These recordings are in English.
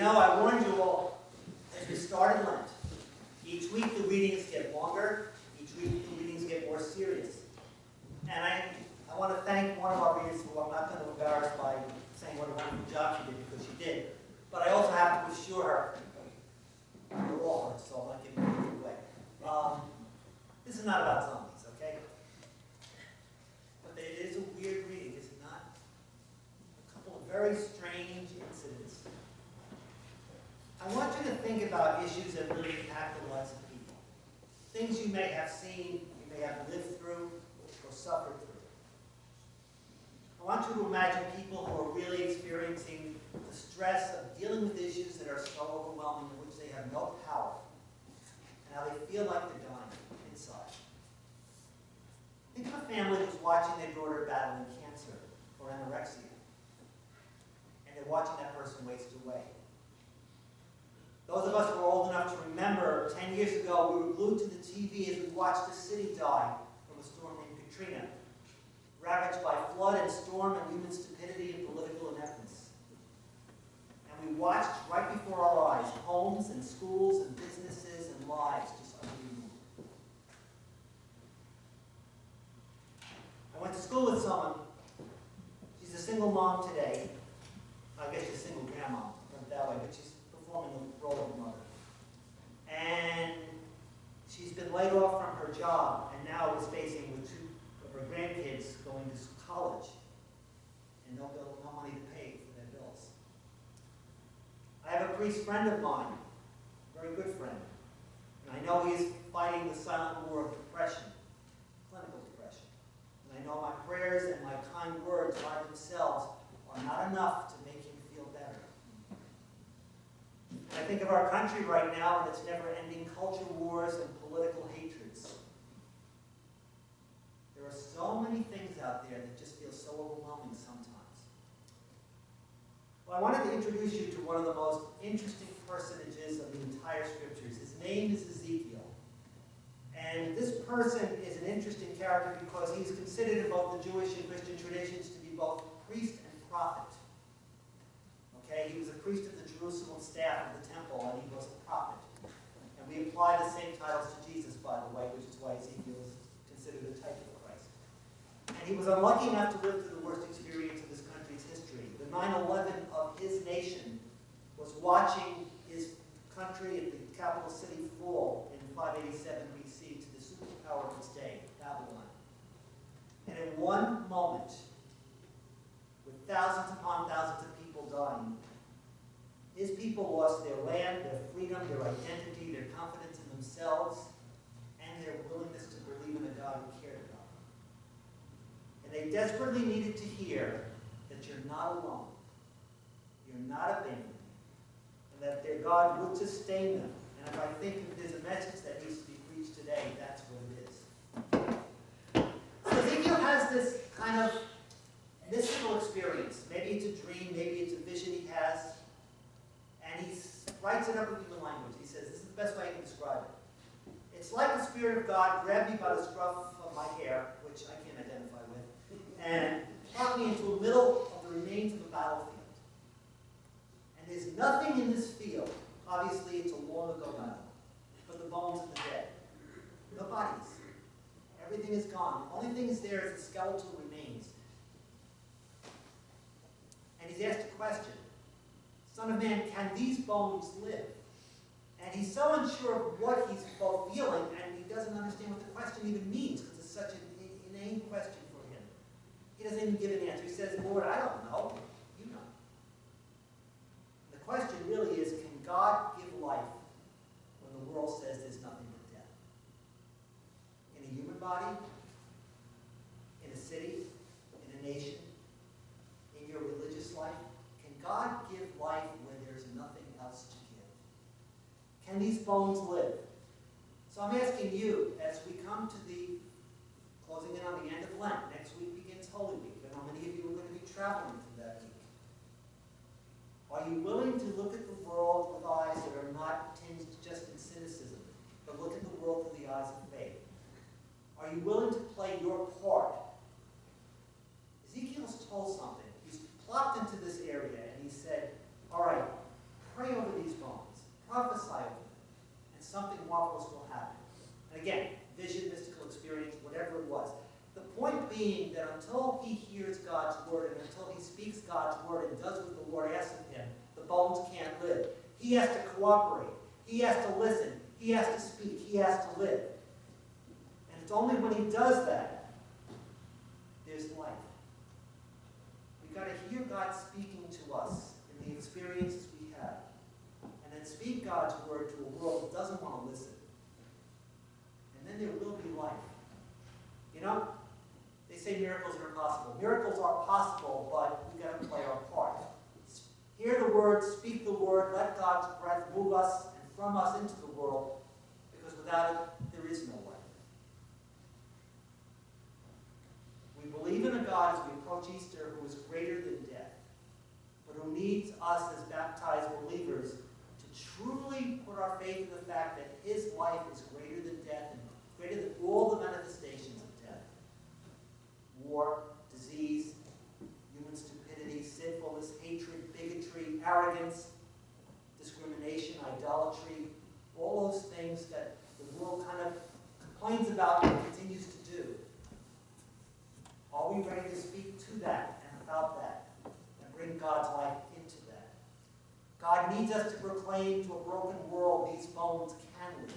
know I warned you all as we started Lent. Each week the readings get longer. Each week the readings get more serious. And I want to thank one of our readers, who I'm not going to embarrass by saying what a wonderful job she did, because she did. But I also have to assure her, you're all hurt, so I'm not giving you away. This is not about zombies, okay? But it is a weird reading, is it not? A couple of very strange incidents. I want you to think about issues that really impact the lives of people. Things you may have seen, you may have lived through, or suffered through. I want you to imagine people who are really experiencing the stress of dealing with issues that are so overwhelming, in which they have no power, and how they feel like they're dying inside. Think of a family who's watching their daughter battling cancer or anorexia, and they're watching that person waste away. Those of us who are old enough to remember, 10 years ago, we were glued to the TV as we watched the city die from a storm named Katrina, ravaged by flood and storm and human stupidity and political ineptness. And we watched right before our eyes homes and schools and businesses and lives just utterly ruined. I went to school with someone. She's a single mom today. I guess she's a single grandma, put it that way, but she's performing the role of a mother. And she's been laid off from her job, and now is facing with two of her grandkids going to college, and no money to pay for their bills. I have a priest friend of mine, a very good friend, and I know he's fighting the silent war of depression, clinical depression. And I know my prayers and my kind words by themselves are not enough to make him feel better. I think of our country right now and its never-ending culture wars and political hatreds. There are so many things out there that just feel so overwhelming sometimes. Well, I wanted to introduce you to one of the most interesting personages of the entire Scriptures. His name is Ezekiel. And this person is an interesting character because he's considered in both the Jewish and Christian traditions to be both priest and prophet. Okay, he was a priest of the Jerusalem staff of the temple, and he was a prophet. And we apply the same titles to Jesus, by the way, which is why Ezekiel is considered a type of Christ. And he was unlucky enough to live through the worst experience of this country's history. The 9/11 of his nation was watching his country and the capital city fall in 587 BC to the superpower of its day, Babylon. And in one moment, with thousands upon thousands of people dying, his people lost their land, their freedom, their identity, their confidence in themselves, and their willingness to believe in a God who cared about them. And they desperately needed to hear that you're not alone, you're not abandoned, and that their God would sustain them. And if I think if there's a message that needs to be preached today, that's what it is. So Ezekiel has this kind of mystical experience. Maybe it's a dream, maybe it's a vision he has. And he writes it up in human language. He says, this is the best way I can describe it. It's like the Spirit of God grabbed me by the scruff of my hair, which I can't identify with, and brought me into the middle of the remains of a battlefield. And there's nothing in this field. Obviously, it's a long ago battle. But the bones of the dead. No bodies. Everything is gone. The only thing is there is the skeletal remains. And he's asked a question. Son of man, can these bones live? And he's so unsure of what he's both feeling, and he doesn't understand what the question even means, because it's such an inane question for him. He doesn't even give an answer. He says, Lord, I don't know. You know. The question really is, can God give life when the world says there's nothing but death? In a human body, in a city, in a nation, in your religious life, can God give life when there's nothing else to give? Can these bones live? So I'm asking you, as we come to the closing in on the end of Lent, next week begins Holy Week. I know many of you are going to be traveling through that week. Are you willing to look at the world with eyes that are not tinged just in cynicism, but look at the world through the eyes of faith? Are you willing to play your part? Ezekiel's told something. He's plopped into this area and he said, all right, pray being that until he hears God's word and until he speaks God's word and does what the Lord asks of him, the bones can't live. He has to cooperate. He has to listen. He has to speak. He has to live. And it's only when he does that, there's life. We've got to hear God speaking to us in the experiences we have. And then speak God's word to a world that doesn't want to listen. And then there will be life. You know, they say miracles are impossible. Miracles are possible, but we've got to play our part. Hear the word, speak the word, let God's breath move us and from us into the world, because without it, there is no life. We believe in a God as we approach Easter who is greater than death, but who needs us as baptized believers to truly put our faith in the fact that his life is greater than death and greater than all the manifestations of death. War, disease, human stupidity, sinfulness, hatred, bigotry, arrogance, discrimination, idolatry, all those things that the world kind of complains about and continues to do. Are we ready to speak to that and about that and bring God's life into that? God needs us to proclaim to a broken world these bones can live.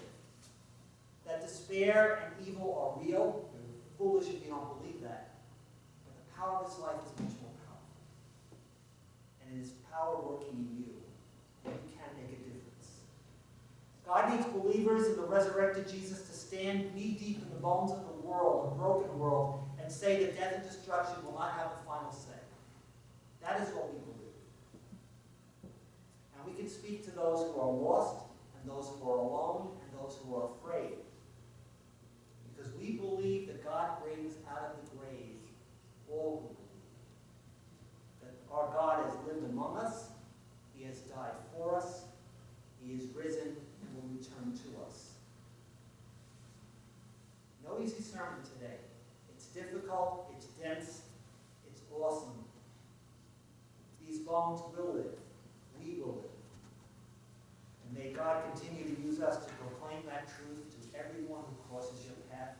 That despair and evil are real. You're foolish if you don't believe that. But the power of his life is much more powerful. And it is power working in you. And you can make a difference. God needs believers in the resurrected Jesus to stand knee-deep in the bones of the world, a broken world, and say that death and destruction will not have the final say. That is what we believe. And we can speak to those who are lost, and those who are alone, and those who are afraid. Because we believe that God brings out of the grave all who believe. That our God has lived among us, he has died for us, he is risen, and will return to us. No easy sermon today. It's difficult, it's dense, it's awesome. These bones will live. We will live. And may God continue to use us to proclaim that truth to everyone who crosses your path.